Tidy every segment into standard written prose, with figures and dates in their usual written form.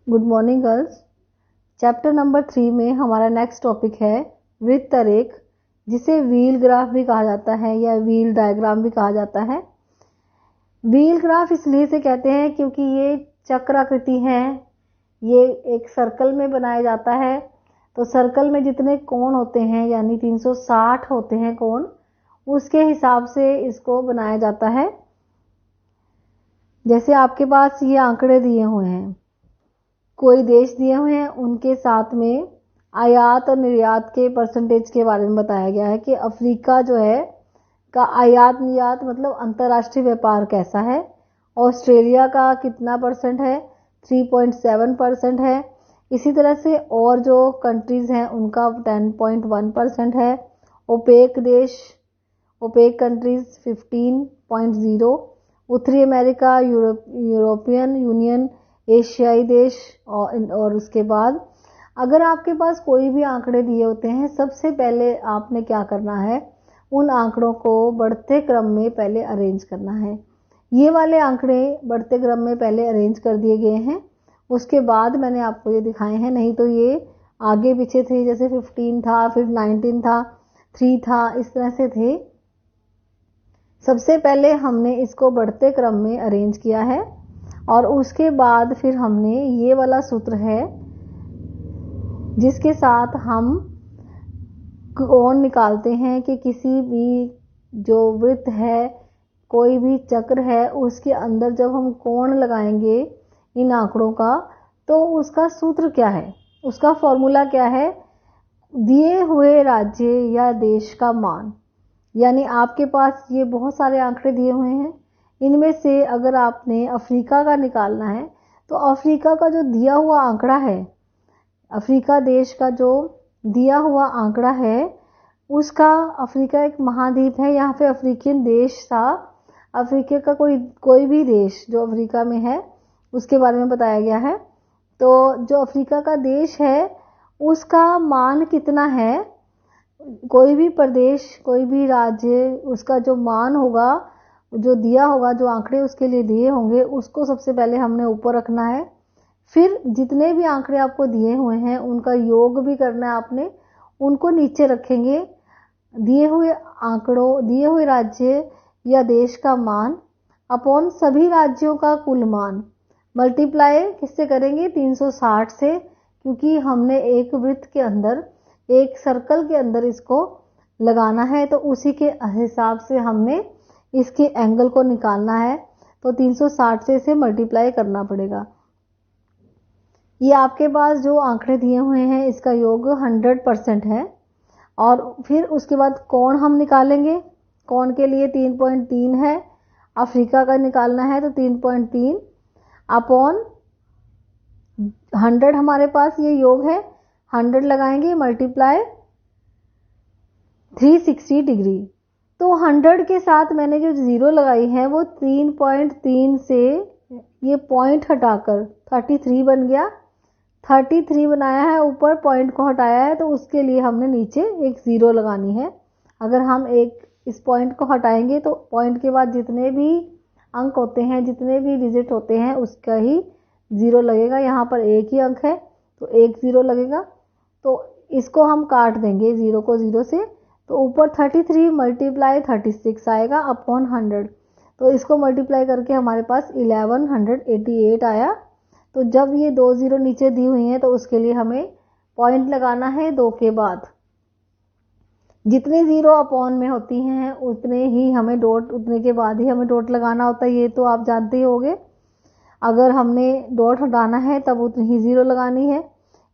Good morning girls. Chapter number 3 में हमारा next topic है वृत्त रेख, जिसे व्हील ग्राफ भी कहा जाता है या व्हील डायग्राम भी कहा जाता है। व्हील ग्राफ इसलिए से कहते हैं क्योंकि ये चक्राकृति है, ये एक सर्कल में बनाया जाता है। तो सर्कल में जितने कोण होते हैं यानी 360 होते हैं कोण, उसके हिसाब से इसको बनाया जाता है। जैसे आपके पास ये आंकड़े दिए हुए हैं, कोई देश दिए हुए हैं, उनके साथ में आयात और निर्यात के परसेंटेज के बारे में बताया गया है कि अफ्रीका जो है का आयात निर्यात मतलब अंतर्राष्ट्रीय व्यापार कैसा है। ऑस्ट्रेलिया का कितना परसेंट है, 3.7% है। इसी तरह से और जो कंट्रीज हैं उनका 10.1% है। ओपेक देश, ओपेक कंट्रीज 15.0, उत्तरी अमेरिका, यूरोपियन यूनियन, एशियाई देश और उसके बाद अगर आपके पास कोई भी आंकड़े दिए होते हैं, सबसे पहले आपने क्या करना है, उन आंकड़ों को बढ़ते क्रम में पहले अरेंज करना है। ये वाले आंकड़े बढ़ते क्रम में पहले अरेंज कर दिए गए हैं, उसके बाद मैंने आपको ये दिखाए हैं। नहीं तो ये आगे पीछे थे, जैसे 15 था, फिर 19 था, 3 था, इस तरह से थे। सबसे पहले हमने इसको बढ़ते क्रम में अरेंज किया है और उसके बाद फिर हमने ये वाला सूत्र है जिसके साथ हम कोण निकालते हैं कि किसी भी जो वृत्त है, कोई भी चक्र है, उसके अंदर जब हम कोण लगाएंगे इन आंकड़ों का, तो उसका सूत्र क्या है, उसका फॉर्मूला क्या है, दिए हुए राज्य या देश का मान। यानी आपके पास ये बहुत सारे आंकड़े दिए हुए हैं, इनमें से अगर आपने अफ्रीका का निकालना है तो अफ्रीका का जो दिया हुआ आंकड़ा है, अफ्रीका देश का जो दिया हुआ आंकड़ा है उसका, अफ्रीका एक महाद्वीप है, यहाँ पे अफ्रीकन देश था, अफ्रीका का कोई भी देश जो अफ्रीका में है उसके बारे में बताया गया है। तो जो अफ्रीका का देश है उसका मान कितना है, कोई भी प्रदेश, कोई भी राज्य, उसका जो मान होगा, जो दिया होगा, जो आंकड़े उसके लिए दिए होंगे, उसको सबसे पहले हमने ऊपर रखना है। फिर जितने भी आंकड़े आपको दिए हुए हैं उनका योग भी करना है आपने, उनको नीचे रखेंगे। दिए हुए आंकड़ों, दिए हुए राज्य या देश का मान अपॉन सभी राज्यों का कुल मान, मल्टीप्लाई किससे करेंगे, 360 से, क्योंकि हमने एक वृत्त के अंदर, एक सर्कल के अंदर इसको लगाना है, तो उसी के हिसाब से हमने इसके एंगल को निकालना है। तो 360 से इसे मल्टीप्लाई करना पड़ेगा। ये आपके पास जो आंकड़े दिए हुए हैं इसका योग 100% है। और फिर उसके बाद कोण हम निकालेंगे, कोण के लिए 3.3 है, अफ्रीका का निकालना है तो 3.3 अपॉन 100 हमारे पास ये योग है, 100 लगाएंगे, मल्टीप्लाई 360 डिग्री। तो 100 के साथ मैंने जो जीरो लगाई है वो 3.3 से ये पॉइंट हटाकर 33 बन गया, 33 बनाया है, ऊपर पॉइंट को हटाया है, तो उसके लिए हमने नीचे एक जीरो लगानी है। अगर हम एक इस पॉइंट को हटाएंगे तो पॉइंट के बाद जितने भी अंक होते हैं, जितने भी डिजिट होते हैं, उसका ही जीरो लगेगा। यहाँ पर एक ही अंक है तो एक जीरो लगेगा, तो इसको हम काट देंगे जीरो को जीरो से, तो ऊपर 33 मल्टीप्लाई 36 आएगा अपॉन 100। तो इसको मल्टीप्लाई करके हमारे पास 1188 आया। तो जब ये 2 जीरो नीचे दी हुई हैं तो उसके लिए हमें पॉइंट लगाना है 2 के बाद। जितने जीरो अपॉन में होती हैं उतने ही हमें डॉट, उतने के बाद ही हमें डॉट लगाना होता है, ये तो आप जानते ही होंगे। अगर हमने डॉट हटाना है तब उतनी ही जीरो लगानी है।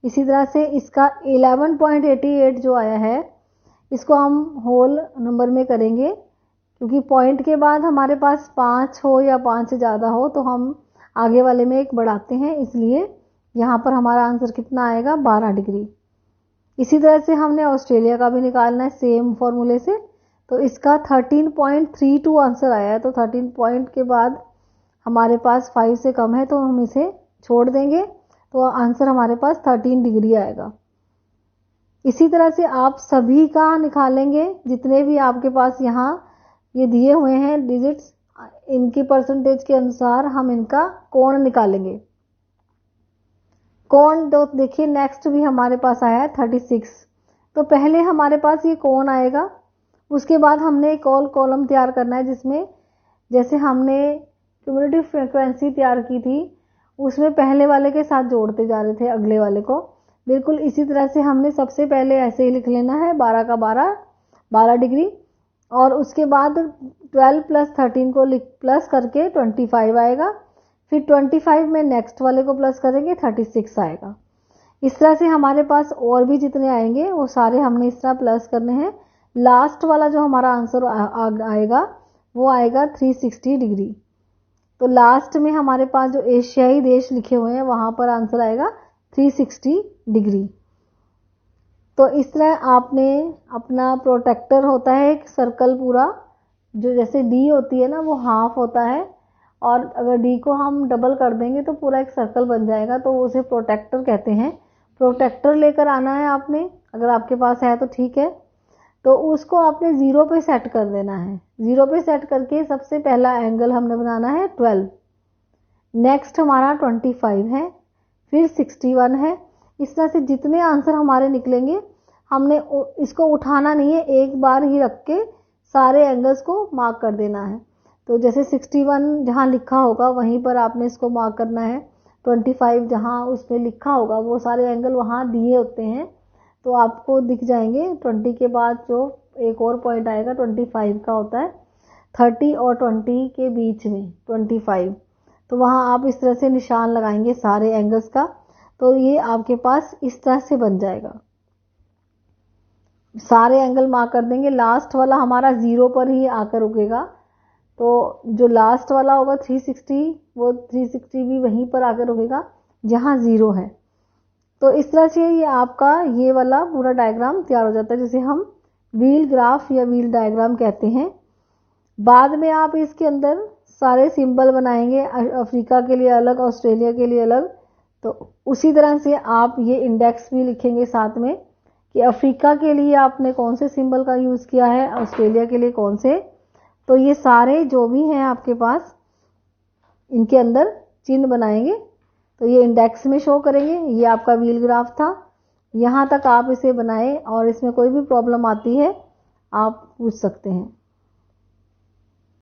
इसी तरह से इसका 11.88 जो आया है इसको हम होल नंबर में करेंगे, क्योंकि पॉइंट के बाद हमारे पास 5 हो या 5 से ज़्यादा हो तो हम आगे वाले में एक बढ़ाते हैं, इसलिए यहाँ पर हमारा आंसर कितना आएगा, 12 डिग्री। इसी तरह से हमने ऑस्ट्रेलिया का भी निकालना है सेम फॉर्मूले से, तो इसका 13.32 आंसर आया है। तो 13 पॉइंट के बाद हमारे पास 5 से कम है तो हम इसे छोड़ देंगे, तो आंसर हमारे पास 13 डिग्री आएगा। इसी तरह से आप सभी का निकालेंगे, जितने भी आपके पास यहाँ ये दिए हुए हैं डिजिट्स, इनकी परसेंटेज के अनुसार हम इनका कोण निकालेंगे। कोण तो देखिए नेक्स्ट भी हमारे पास आया है 36। तो पहले हमारे पास ये कोण आएगा, उसके बाद हमने एक और कॉलम तैयार करना है जिसमें जैसे हमने क्यूमुलेटिव फ्रीक्वेंसी तैयार की थी उसमें पहले वाले के साथ जोड़ते जा रहे थे अगले वाले को, बिल्कुल इसी तरह से हमने सबसे पहले ऐसे ही लिख लेना है 12 का 12 डिग्री, और उसके बाद 12 + 13 को प्लस करके 25 आएगा, फिर 25 में नेक्स्ट वाले को प्लस करेंगे 36 आएगा। इस तरह से हमारे पास और भी जितने आएंगे वो सारे हमने इस तरह प्लस करने हैं। लास्ट वाला जो हमारा आंसर आएगा वो आएगा 360 डिग्री। तो लास्ट में हमारे पास जो एशियाई देश लिखे हुए हैं वहां पर आंसर आएगा 360 डिग्री। तो इस तरह आपने अपना प्रोटेक्टर होता है एक सर्कल पूरा, जो जैसे डी होती है ना वो हाफ होता है, और अगर डी को हम डबल कर देंगे तो पूरा एक सर्कल बन जाएगा, तो उसे प्रोटेक्टर कहते हैं। प्रोटेक्टर लेकर आना है आपने, अगर आपके पास है तो ठीक है। तो उसको आपने 0 पे सेट कर देना है। 0 पे सेट करके सबसे पहला एंगल हमने बनाना है 12, नेक्स्ट हमारा 25 है, फिर 61 है। इस तरह से जितने आंसर हमारे निकलेंगे हमने इसको उठाना नहीं है, एक बार ही रख के सारे एंगल्स को मार्क कर देना है। तो जैसे 61 जहाँ लिखा होगा वहीं पर आपने इसको मार्क करना है, 25 जहाँ उसमें लिखा होगा वो सारे एंगल वहाँ दिए होते हैं तो आपको दिख जाएंगे। 20 के बाद जो एक और पॉइंट आएगा 25 का होता है, 30 और 20 के बीच में 25, तो वहाँ आप इस तरह से निशान लगाएंगे सारे एंगल्स का, तो ये आपके पास इस तरह से बन जाएगा। सारे एंगल मार्क कर देंगे, लास्ट वाला हमारा 0 पर ही आकर रुकेगा, तो जो लास्ट वाला होगा 360 वो 360 भी वहीं पर आकर रुकेगा जहाँ 0 है। तो इस तरह से ये आपका ये वाला पूरा डायग्राम तैयार हो जाता है, जिसे हम व्हील ग्राफ या व्हील डायग्राम कहते हैं। बाद में आप इसके अंदर सारे सिंबल बनाएंगे, अफ्रीका के लिए अलग, ऑस्ट्रेलिया के लिए अलग। तो उसी तरह से आप ये इंडेक्स भी लिखेंगे साथ में कि अफ्रीका के लिए आपने कौन से सिंबल का यूज़ किया है, ऑस्ट्रेलिया के लिए कौन से। तो ये सारे जो भी हैं आपके पास इनके अंदर चिन्ह बनाएंगे, तो ये इंडेक्स में शो करेंगे। ये आपका व्हील ग्राफ था, यहाँ तक आप इसे बनाएं और इसमें कोई भी प्रॉब्लम आती है आप पूछ सकते हैं।